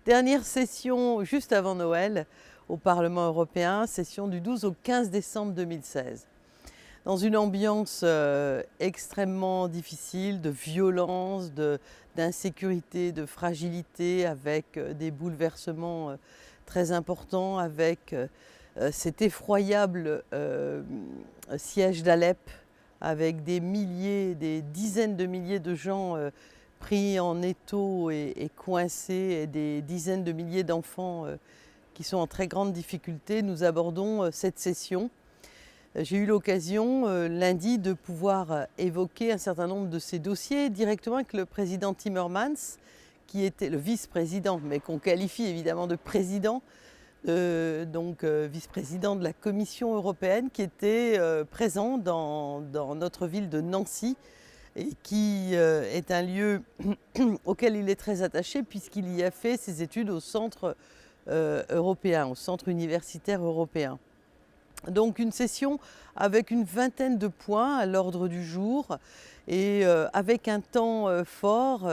Dernière session juste avant Noël au Parlement européen, session du 12 au 15 décembre 2016. Dans une ambiance extrêmement difficile, de violence, d'insécurité, de fragilité, avec des bouleversements très importants, avec cet effroyable siège d'Alep, avec des milliers, des dizaines de milliers de gens pris en étau et coincés, et des dizaines de milliers d'enfants qui sont en très grande difficulté. Nous abordons cette session. J'ai eu l'occasion lundi de pouvoir évoquer un certain nombre de ces dossiers directement avec le président Timmermans, qui était le vice-président, mais qu'on qualifie évidemment de président, vice-président de la Commission européenne, qui était présent dans notre ville de Nancy, et qui est un lieu auquel il est très attaché puisqu'il y a fait ses études au centre européen, au centre universitaire européen. Donc une session avec une vingtaine de points à l'ordre du jour et avec un temps fort,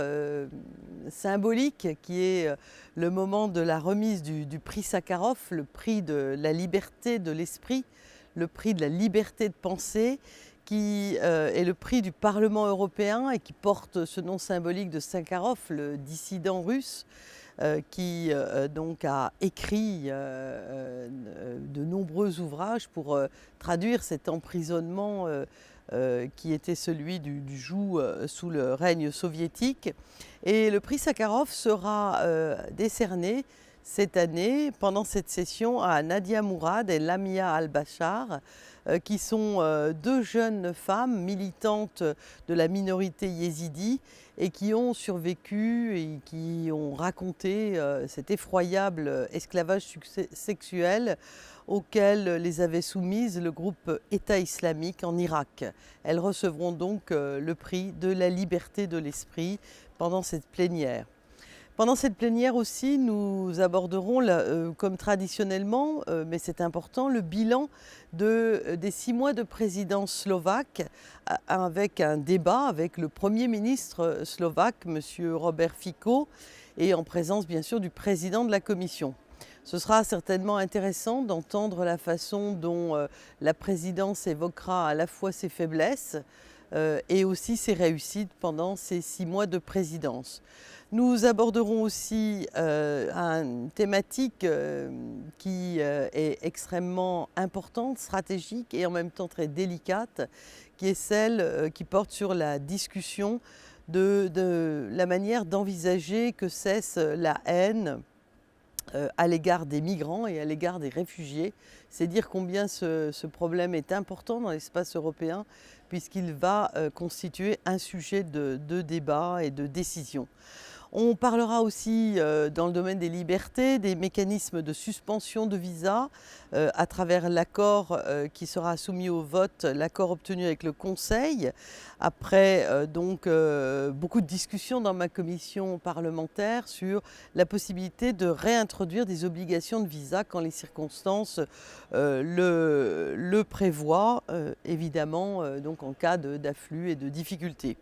symbolique, qui est le moment de la remise du prix Sakharov, le prix de la liberté de l'esprit, le prix de la liberté de penser, qui est le prix du Parlement européen et qui porte ce nom symbolique de Sakharov, le dissident russe, qui donc a écrit de nombreux ouvrages pour traduire cet emprisonnement qui était celui du joug sous le règne soviétique. Et le prix Sakharov sera décerné cette année, pendant cette session, à Nadia Mourad et Lamia Al-Bashar, qui sont deux jeunes femmes militantes de la minorité yézidi et qui ont survécu et qui ont raconté cet effroyable esclavage sexuel auquel les avait soumises le groupe État islamique en Irak. Elles recevront donc le prix de la liberté de l'esprit pendant cette plénière. Pendant cette plénière aussi, nous aborderons, comme traditionnellement, mais c'est important, le bilan des 6 mois de présidence slovaque, avec un débat avec le Premier ministre slovaque, M. Robert Fico, et en présence bien sûr du président de la Commission. Ce sera certainement intéressant d'entendre la façon dont la présidence évoquera à la fois ses faiblesses et aussi ses réussites pendant ces 6 mois de présidence. Nous aborderons aussi une thématique qui est extrêmement importante, stratégique et en même temps très délicate, qui est celle qui porte sur la discussion de la manière d'envisager que cesse la haine à l'égard des migrants et à l'égard des réfugiés. C'est dire combien ce problème est important dans l'espace européen, puisqu'il va constituer un sujet de débat et de décision. On parlera aussi dans le domaine des libertés, des mécanismes de suspension de visa à travers l'accord qui sera soumis au vote, l'accord obtenu avec le Conseil, après beaucoup de discussions dans ma commission parlementaire sur la possibilité de réintroduire des obligations de visa quand les circonstances le prévoient, évidemment, donc en cas d'afflux et de difficultés.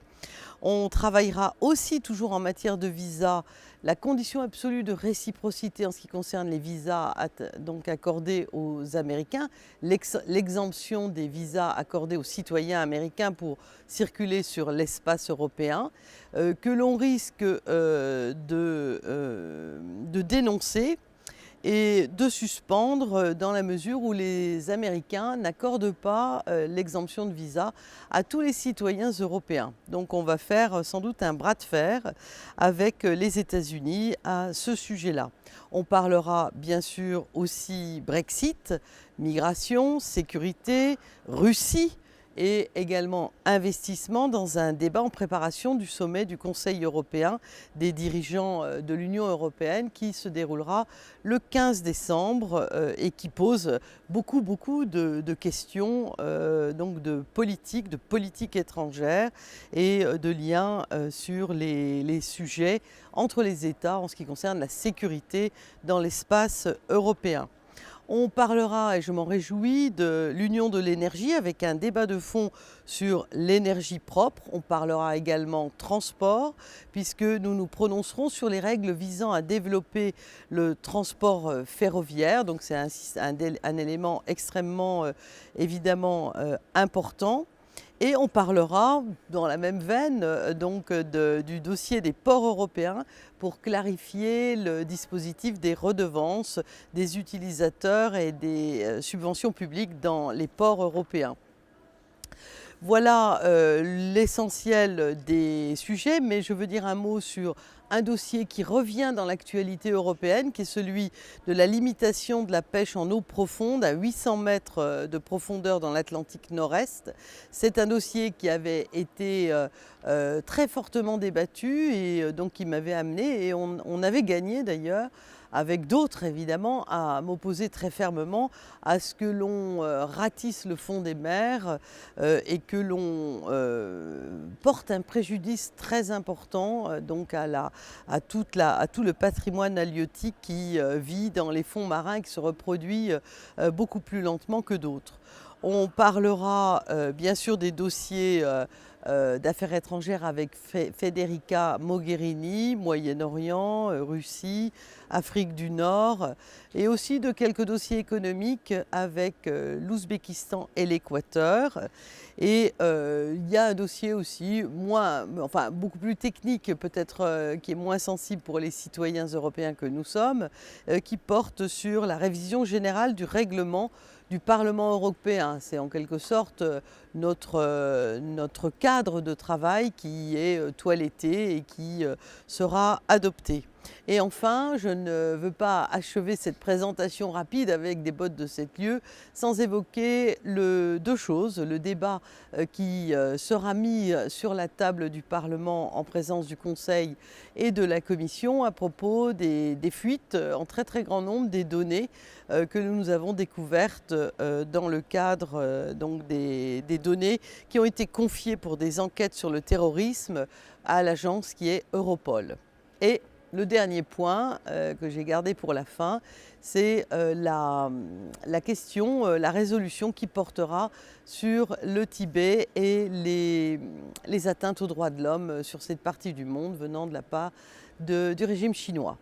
On travaillera aussi, toujours en matière de visa, la condition absolue de réciprocité en ce qui concerne les visas donc accordés aux Américains, l'exemption des visas accordés aux citoyens américains pour circuler sur l'espace européen, que l'on risque de dénoncer et de suspendre dans la mesure où les Américains n'accordent pas l'exemption de visa à tous les citoyens européens. Donc on va faire sans doute un bras de fer avec les États-Unis à ce sujet-là. On parlera bien sûr aussi Brexit, migration, sécurité, Russie, et également investissement dans un débat en préparation du sommet du Conseil européen des dirigeants de l'Union européenne qui se déroulera le 15 décembre et qui pose beaucoup de questions donc de politique étrangère et de liens sur les sujets entre les États en ce qui concerne la sécurité dans l'espace européen. On parlera, et je m'en réjouis, de l'Union de l'énergie avec un débat de fond sur l'énergie propre. On parlera également transport, puisque nous nous prononcerons sur les règles visant à développer le transport ferroviaire. Donc c'est un élément extrêmement évidemment important. Et on parlera, dans la même veine, du dossier des ports européens pour clarifier le dispositif des redevances des utilisateurs et des subventions publiques dans les ports européens. Voilà l'essentiel des sujets, mais je veux dire un mot sur un dossier qui revient dans l'actualité européenne, qui est celui de la limitation de la pêche en eau profonde à 800 mètres de profondeur dans l'Atlantique Nord-Est. C'est un dossier qui avait été très fortement débattu et donc qui m'avait amené, et on avait gagné d'ailleurs, avec d'autres évidemment, à m'opposer très fermement à ce que l'on ratisse le fond des mers et que l'on porte un préjudice très important donc à tout le patrimoine halieutique qui vit dans les fonds marins et qui se reproduit beaucoup plus lentement que d'autres. On parlera bien sûr des dossiers d'affaires étrangères avec Federica Mogherini, Moyen-Orient, Russie, Afrique du Nord, et aussi de quelques dossiers économiques avec l'Ouzbékistan et l'Équateur. Et il y a un dossier aussi beaucoup plus technique, peut-être qui est moins sensible pour les citoyens européens que nous sommes, qui porte sur la révision générale du règlement du Parlement européen. C'est en quelque sorte notre cadre de travail qui est toiletté et qui sera adopté. Et enfin, je ne veux pas achever cette présentation rapide avec des bottes de 7 lieues sans évoquer deux choses. Le débat qui sera mis sur la table du Parlement en présence du Conseil et de la Commission à propos des fuites en très très grand nombre des données que nous avons découvertes dans le cadre des données qui ont été confiées pour des enquêtes sur le terrorisme à l'agence qui est Europol. Et le dernier point que j'ai gardé pour la fin, c'est la résolution qui portera sur le Tibet et les atteintes aux droits de l'homme sur cette partie du monde venant de la part du régime chinois.